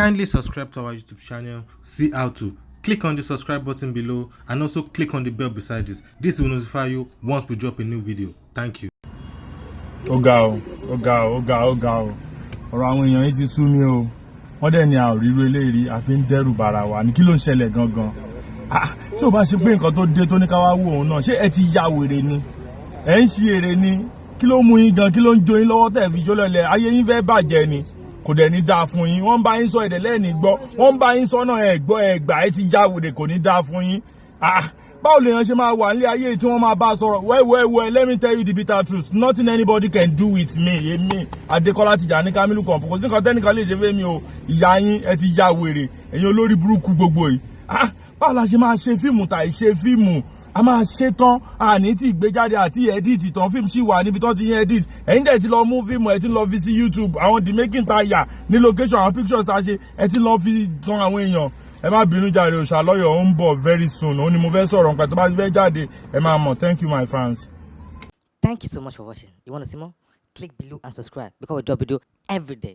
Kindly subscribe to our YouTube channel, see how to. Click on the subscribe button below and also click on the bell beside this. This will notify you once we drop a new video. Thank you. Ọ̀rọ̀ àwọn èèyàn yìí ti sú mi o. Wọ́n dẹ̀ ní àríro eléyìí àfi ń dẹ́rù bara wa ní kí ló ń ṣẹlẹ̀ gangan. Tí o bá ṣe pé nǹkan tó dé tó ní ká wá wò òun náà, ṣé ẹ ti ya wèrè ni? Ẹ ń ṣe èrè ni? Kí ló mú yín gan? Kí ló ń jó yín lọ́wọ́ tẹ̀ fi jó lọ́lẹ̀? Ayé yín fẹ́ bàjẹ́ ni. Kò dẹ̀ ní dáa fún yín. Wọ́n bá yín sọ èdè lẹ́ẹ̀ni gbọ́. Wọ́n bá yín sọ náà ẹ gbọ́ ẹ gbà ẹ ti ya wèrè kò ní dáa fún yín. Báwo lèèyàn ṣe máa wà nílé ayé tí wọ́n máa bá sọ̀rọ̀? Well, let me tell you the bitter truth. Nothing anybody can do with me. Èmi Adekola Tijani Kamilu Kompo. Kò sí nǹkan tẹ́nìkan lè ṣe fẹ́ mi o. Ìyá yín ẹ ti ya wèrè. Ẹ̀yin olórí burúkú gbogbo yìí. Báwo la ṣe máa ṣe fíìmù tàì ṣe fíìmù? A máa ṣe tán àní tí ìgbéjáde àti edit tán fíìmù sì wà níbi tán ti yẹn edit. Ẹ̀yin dẹ̀ ti lọ mú fíìmù ẹ ti lọ fi sí YouTube. Àwọn the making ta yà ní location àwọn pictures ta ṣe ẹ ti lọ fi tan àwọn èèyàn. Ẹ má bínú jàre òṣàlọ́yọ̀ ó ń bọ̀ very soon. Ó ní mo fẹ́ sọ̀rọ̀ nǹkan tó bá fẹ́ jáde ẹ máa mọ̀. Thank you my fans. Thank you so much for watching. You want to see more? Click below and subscribe because we drop video every day.